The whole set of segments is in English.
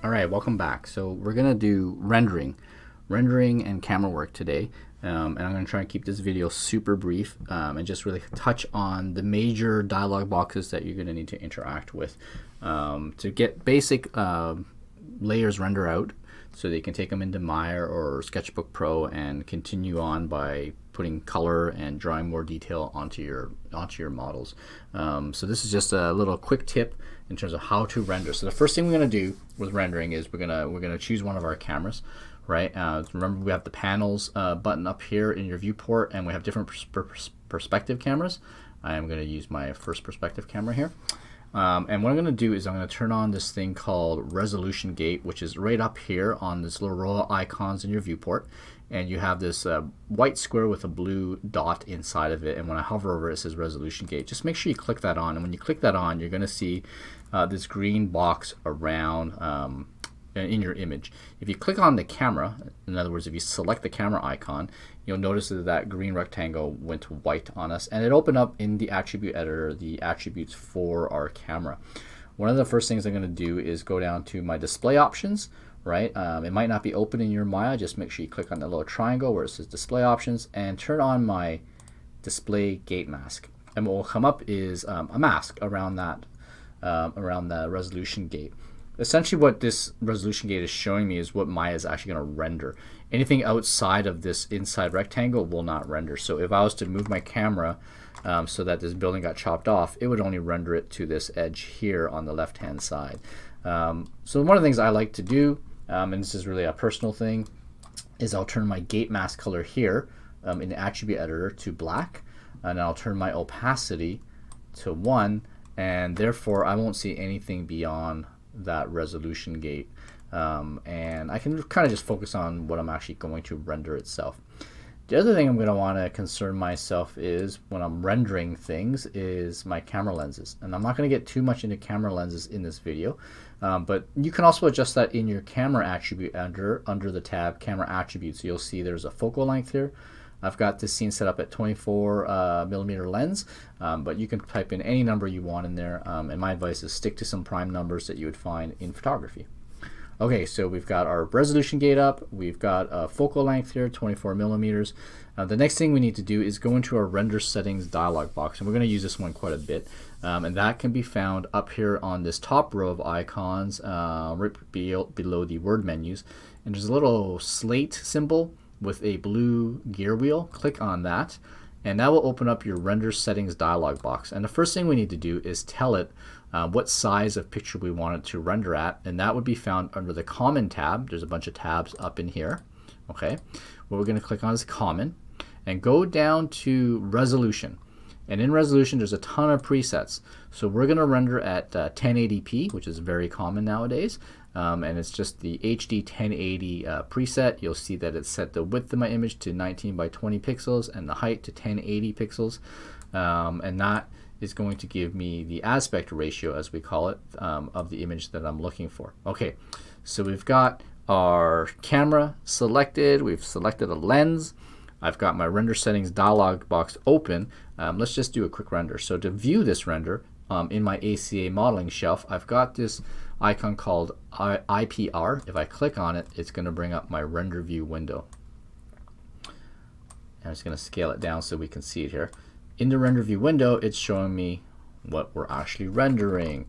All right, welcome back. So we're gonna do rendering and camera work today. And I'm gonna try and keep this video super brief and just really touch on the major dialog boxes that you're gonna need to interact with to get basic layers render out so that you can take them into Maya or SketchBook Pro and continue on by putting color and drawing more detail onto your models. So this is just a little quick tip in terms of how to render. So the first thing we're going to do with rendering is we're gonna choose one of our cameras, right? Remember, we have the panels button up here in your viewport, and we have different perspective cameras. I am going to use my first perspective camera here. And what I'm going to do is I'm going to turn on this thing called resolution gate, which is right up here on this little row of icons in your viewport. And you have this white square with a blue dot inside of it. And when I hover over it, it says resolution gate. Just make sure you click that on. And when you click that on, you're going to see this green box around in your image. If you click on the camera, in other words, if you select the camera icon, you'll notice that that green rectangle went white on us, and it opened up in the attribute editor the attributes for our camera. One of the first things I'm going to do is go down to my display options, right? It might not be open in your Maya. Just make sure you click on the little triangle where it says display options and turn on my display gate mask. And what will come up is a mask around that around the resolution gate. Essentially what this resolution gate is showing me is what Maya is actually going to render. Anything outside of this inside rectangle will not render. So if I was to move my camera so that this building got chopped off, it would only render it to this edge here on the left hand side. So one of the things I like to do, and this is really a personal thing, is I'll turn my gate mask color here in the attribute editor to black, and I'll turn my opacity to 1, and therefore I won't see anything beyond that resolution gate, and I can kind of just focus on what I'm actually going to render itself. The other thing I'm going to want to concern myself is when I'm rendering things is my camera lenses, and I'm not going to get too much into camera lenses in this video, but you can also adjust that in your camera attribute under the tab camera attributes. You'll see there's a focal length here. I've got this scene set up at 24 millimeter lens, but you can type in any number you want in there, and my advice is stick to some prime numbers that you would find in photography. Okay, so we've got our resolution gate up, we've got a focal length here, 24 millimeters. The next thing we need to do is go into our render settings dialog box, and we're going to use this one quite a bit, and that can be found up here on this top row of icons right below the word menus, and there's a little slate symbol with a blue gear wheel. Click on that, and that will open up your render settings dialog box. And the first thing we need to do is tell it what size of picture we want it to render at, and that would be found under the common tab. There's a bunch of tabs up in here. Okay, what we're going to click on is common and go down to resolution, and in resolution there's a ton of presets. So we're going to render at 1080p, which is very common nowadays. And it's just the HD 1080 preset. You'll see that it's set the width of my image to 19 by 20 pixels and the height to 1080 pixels. And that is going to give me the aspect ratio, as we call it, of the image that I'm looking for. Okay, so we've got our camera selected. We've selected a lens. I've got my render settings dialog box open. Let's just do a quick render. So to view this render, in my ACA modeling shelf, I've got this icon called IPR. If I click on it, it's going to bring up my render view window. I'm just going to scale it down so we can see it here. In the render view window, it's showing me what we're actually rendering.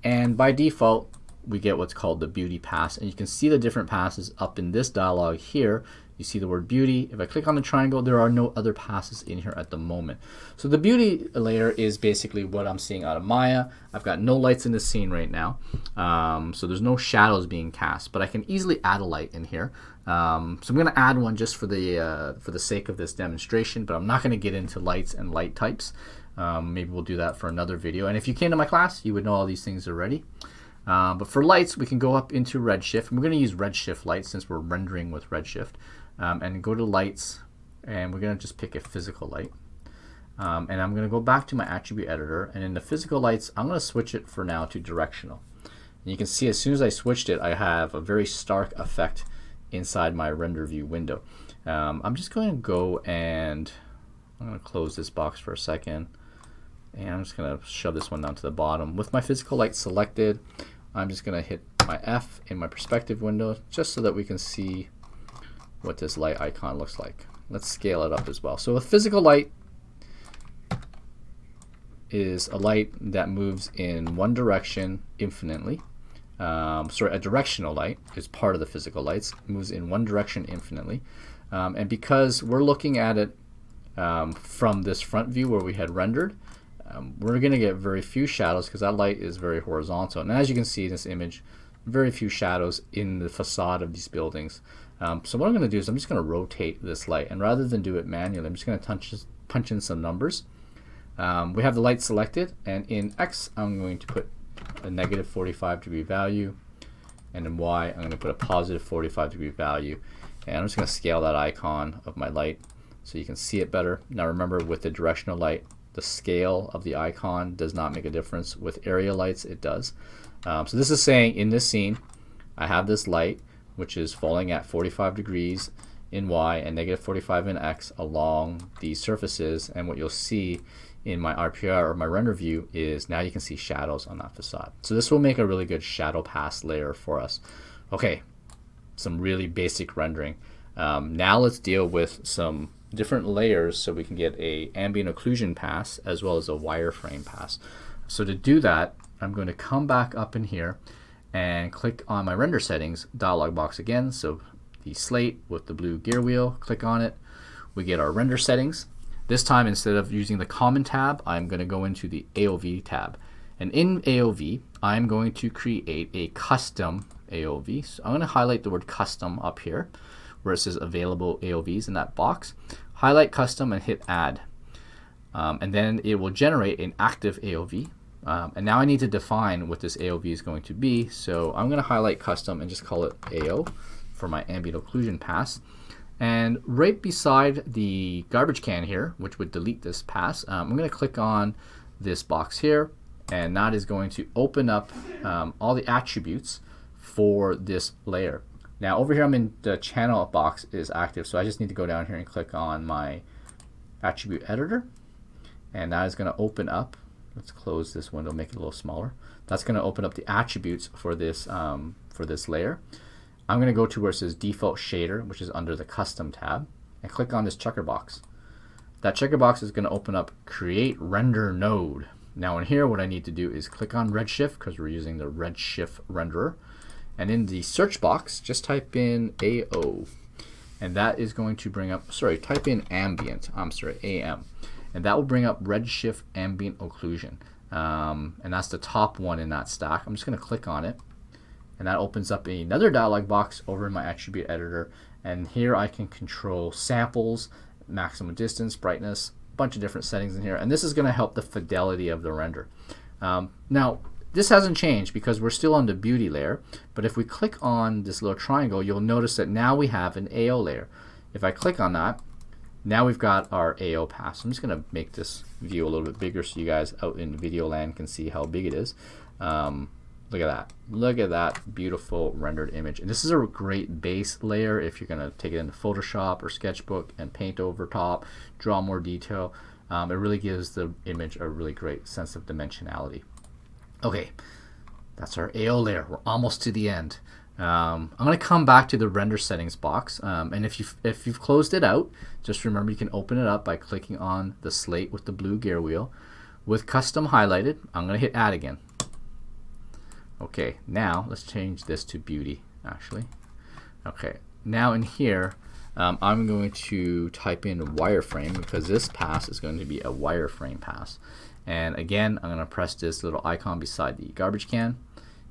And by default, we get what's called the beauty pass. And you can see the different passes up in this dialog here. You see the word beauty. If I click on the triangle, there are no other passes in here at the moment. So the beauty layer is basically what I'm seeing out of Maya. I've got no lights in the scene right now, so there's no shadows being cast, but I can easily add a light in here. So I'm going to add one just for the sake of this demonstration, but I'm not going to get into lights and light types. Maybe we'll do that for another video. And if you came to my class, you would know all these things already. But for lights, we can go up into Redshift. We're going to use Redshift light since we're rendering with Redshift. And go to lights, and we're going to just pick a physical light. And I'm going to go back to my attribute editor, and in the physical lights, I'm going to switch it for now to directional. And you can see as soon as I switched it, I have a very stark effect inside my render view window. I'm just going to go and I'm going to close this box for a second, and I'm just going to shove this one down to the bottom. With my physical light selected, I'm just going to hit my F in my perspective window just so that we can see what this light icon looks like. Let's scale it up as well. So a physical light is a light that moves in one direction infinitely. A directional light is part of the physical lights. It moves in one direction infinitely. And because we're looking at it from this front view where we had rendered, we're going to get very few shadows because that light is very horizontal. And as you can see in this image, very few shadows in the facade of these buildings. So what I'm going to do is I'm just going to rotate this light, and rather than do it manually, I'm just going to punch in some numbers. We have the light selected, and in X I'm going to put a negative 45-degree value, and in Y I'm going to put a positive 45-degree value, and I'm just going to scale that icon of my light so you can see it better. Now remember, with the directional light, the scale of the icon does not make a difference. With area lights it does. So this is saying in this scene I have this light which is falling at 45 degrees in Y and negative 45 in X along these surfaces, and what you'll see in my RPR or my render view is now you can see shadows on that facade. So this will make a really good shadow pass layer for us. Okay, some really basic rendering. Now let's deal with some different layers so we can get a ambient occlusion pass as well as a wireframe pass. So to do that, I'm going to come back up in here and click on my render settings dialog box again. So the slate with the blue gear wheel, click on it. We get our render settings. This time, instead of using the common tab, I'm going to go into the AOV tab. And in AOV, I'm going to create a custom AOV. So I'm going to highlight the word custom up here where it says available AOVs in that box. Highlight custom and hit add. And then it will generate an active AOV. And now I need to define what this AOV is going to be. So I'm going to highlight custom and just call it AO for my ambient occlusion pass. And right beside the garbage can here, which would delete this pass, I'm going to click on this box here, and that is going to open up all the attributes for this layer. Now over here I'm in the channel box is active, so I just need to go down here and click on my attribute editor, and that is going to open up. Let's close this window, make it a little smaller. That's going to open up the attributes for this layer. I'm going to go to where it says default shader, which is under the custom tab, and click on this checker box. That checker box is going to open up create render node. Now in here what I need to do is click on Redshift because we're using the Redshift renderer, and in the search box just type in AO, and that is going to bring up, type in ambient, AM, and that will bring up Redshift ambient occlusion, and that's the top one in that stack. I'm just going to click on it, and that opens up another dialog box over in my attribute editor, and here I can control samples, maximum distance, brightness, a bunch of different settings in here, and this is going to help the fidelity of the render. Now this hasn't changed because we're still on the beauty layer, but if we click on this little triangle, you'll notice that now we have an AO layer. If I click on that, now we've got our AO pass. I'm just going to make this view a little bit bigger so you guys out in video land can see how big it is. Look at that. Look at that beautiful rendered image. And this is a great base layer if you're going to take it into Photoshop or SketchBook and paint over top, draw more detail. It really gives the image a really great sense of dimensionality. Okay, that's our AO layer. We're almost to the end. I'm going to come back to the render settings box, and if you've closed it out, just remember you can open it up by clicking on the slate with the blue gear wheel. With custom highlighted, I'm going to hit add again. Okay, now let's change this to beauty actually. Okay, now in here I'm going to type in wireframe because this pass is going to be a wireframe pass, and again I'm going to press this little icon beside the garbage can,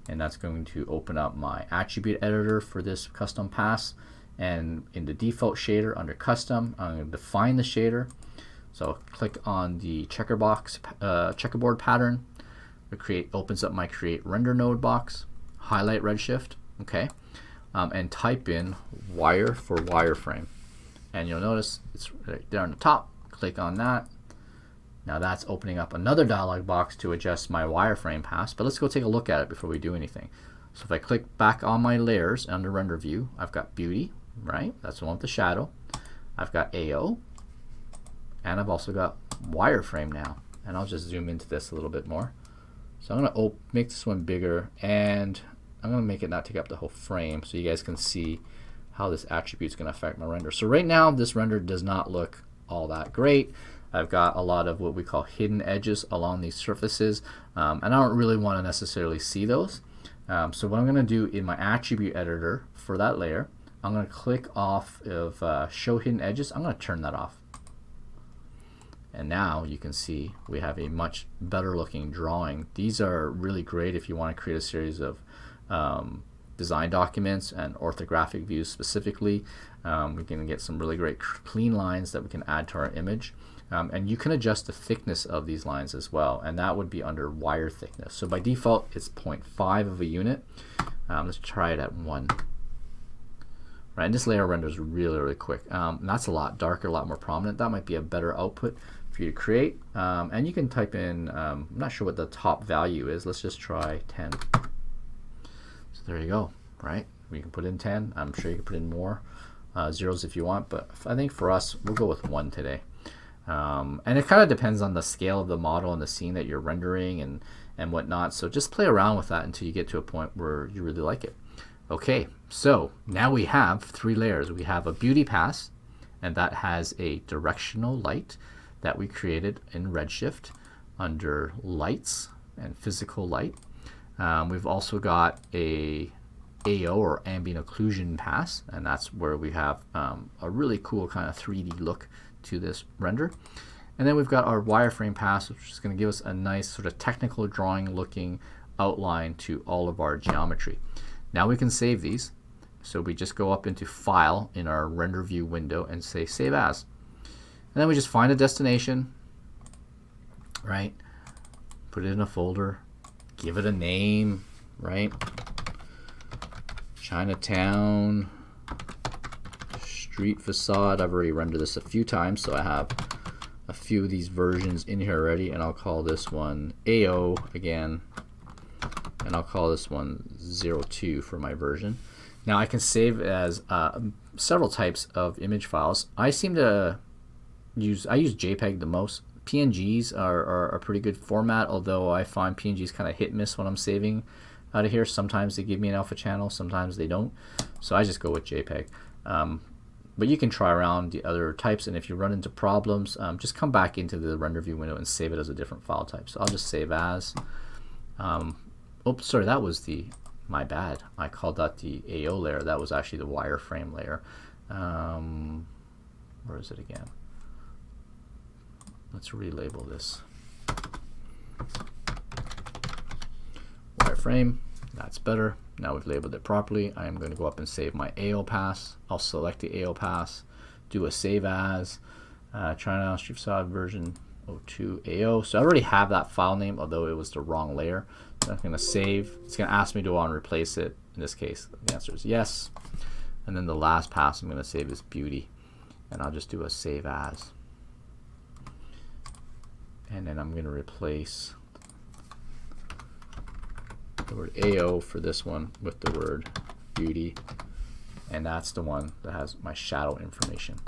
and that's going to open up my attribute editor for this custom pass. And in the default shader under custom, I'm going to define the shader. So click on the checkerboard pattern. Opens up my create render node box. Highlight Redshift, okay, and type in wire for wireframe, and you'll notice it's right there on the top. Click on that. Now that's opening up another dialog box to adjust my wireframe pass, but let's go take a look at it before we do anything. So if I click back on my layers under render view, I've got beauty, right? That's the one with the shadow. I've got AO, and I've also got wireframe now, and I'll just zoom into this a little bit more. So I'm going to make this one bigger, and I'm going to make it not take up the whole frame so you guys can see how this attribute is going to affect my render. So right now this render does not look all that great. I've got a lot of what we call hidden edges along these surfaces, and I don't really want to necessarily see those. So what I'm going to do in my attribute editor for that layer, I'm going to click off of show hidden edges. I'm going to turn that off. And now you can see we have a much better looking drawing. These are really great if you want to create a series of design documents and orthographic views specifically. We can get some really great clean lines that we can add to our image. And you can adjust the thickness of these lines as well, and that would be under wire thickness. So by default it's 0.5 of a unit. Let's try it at 1. Right, and this layer renders really quick. And that's a lot darker, a lot more prominent. That might be a better output for you to create. And you can type in, I'm not sure what the top value is. Let's just try 10. So there you go, right? We can put in 10. I'm sure you can put in more zeros if you want, but I think for us, we'll go with 1 today. And it kind of depends on the scale of the model and the scene that you're rendering and whatnot. So just play around with that until you get to a point where you really like it. Okay, so now we have 3 layers. We have a beauty pass, and that has a directional light that we created in Redshift under lights and physical light. We've also got a AO or ambient occlusion pass, and that's where we have a really cool kind of 3D look to this render. And then we've got our wireframe pass, which is going to give us a nice sort of technical drawing looking outline to all of our geometry. Now we can save these. So we just go up into File in our render view window and say Save As. And then we just find a destination, right? Put it in a folder, give it a name, right? Chinatown street facade. I've already rendered this a few times, so I have a few of these versions in here already, and I'll call this one AO again, and I'll call this one 02 for my version. Now I can save as several types of image files. I use JPEG the most. PNGs are a pretty good format, although I find PNGs kind of hit and miss when I'm saving out of here. Sometimes they give me an alpha channel, sometimes they don't. So I just go with JPEG. But you can try around the other types, and if you run into problems, just come back into the render view window and save it as a different file type. So I'll just save as. Oops, sorry, that was my bad. I called that the AO layer. That was actually the wireframe layer. Where is it again? Let's relabel this. Wireframe, that's better. Now we've labeled it properly. I am going to go up and save my AO pass. I'll select the AO pass, do a save as, China Street Facade version 02 AO. So I already have that file name, although it was the wrong layer. So I'm going to save. It's going to ask me to want to replace it. In this case, the answer is yes. And then the last pass I'm going to save is beauty, and I'll just do a save as. And then I'm going to replace the word AO for this one with the word beauty, and that's the one that has my shadow information.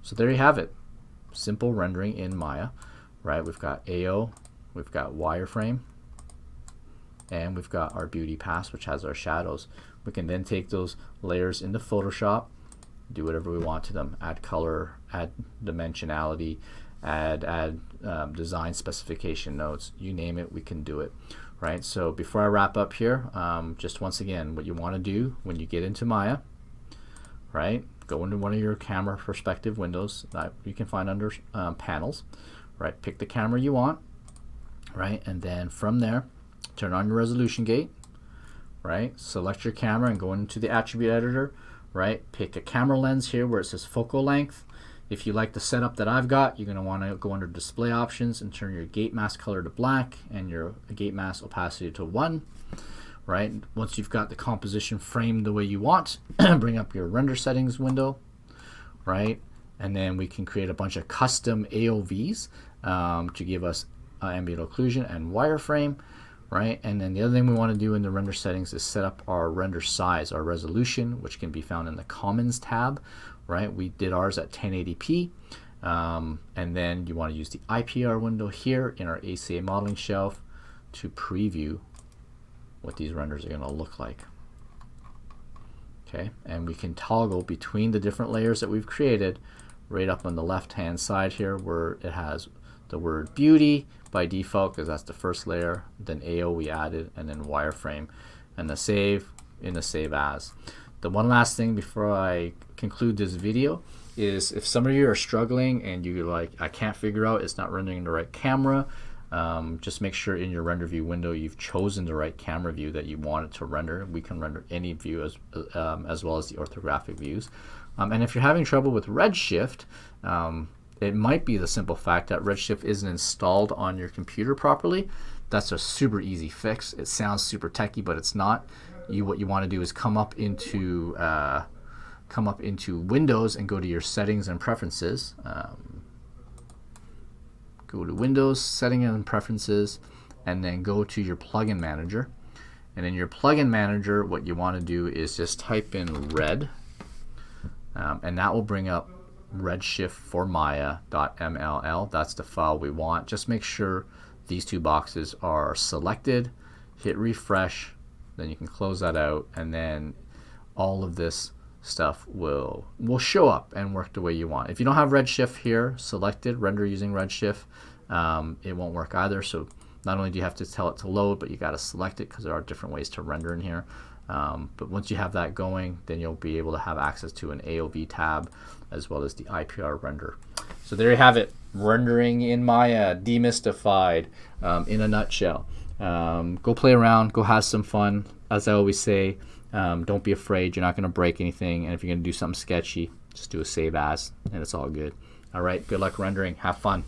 So there you have it. Simple rendering in Maya, right? We've got AO, we've got wireframe, and we've got our beauty pass, which has our shadows. We can then take those layers into Photoshop, do whatever we want to them, add color, add dimensionality, add design specification notes, you name it, we can do it, right? So before I wrap up here, just once again, what you want to do when you get into Maya, right, go into one of your camera perspective windows that you can find under panels, right, pick the camera you want, right, and then from there turn on your resolution gate, right, select your camera and go into the attribute editor, right, pick a camera lens here where it says focal length. If you like the setup that I've got, you're going to want to go under display options and turn your gate mask color to black and your gate mask opacity to 1, right? Once you've got the composition framed the way you want, bring up your render settings window, right? And then we can create a bunch of custom AOVs to give us ambient occlusion and wireframe, right? And then the other thing we want to do in the render settings is set up our render size, our resolution, which can be found in the Commons tab, right? We did ours at 1080p, and then you want to use the IPR window here in our ACA modeling shelf to preview what these renders are going to look like. Okay, and we can toggle between the different layers that we've created right up on the left hand side here where it has the word beauty by default because that's the first layer, then AO we added, and then wireframe, and the save in the save as. The one last thing before I conclude this video is if some of you are struggling and you're like, I can't figure out, it's not rendering the right camera, just make sure in your render view window you've chosen the right camera view that you want it to render. We can render any view as well as the orthographic views. And if you're having trouble with Redshift, it might be the simple fact that Redshift isn't installed on your computer properly. That's a super easy fix. It sounds super techy, but it's not. What you want to do is come up into Windows and go to your settings and preferences. Go to Windows, Settings and Preferences, and then go to your plugin manager. And in your plugin manager, what you want to do is just type in red, and that will bring up Redshift for Maya.mll. That's the file we want. Just make sure these two boxes are selected. Hit refresh, then you can close that out, and then all of this stuff will show up and work the way you want. If you don't have Redshift here selected, render using Redshift, it won't work either. So not only do you have to tell it to load, but you got to select it because there are different ways to render in here. But once you have that going, then you'll be able to have access to an AOV tab as well as the IPR render. So there you have it, rendering in Maya demystified in a nutshell. Go play around, go have some fun. As I always say, don't be afraid, you're not going to break anything, and if you're going to do something sketchy, just do a save as, and it's all good. All right, good luck rendering, have fun.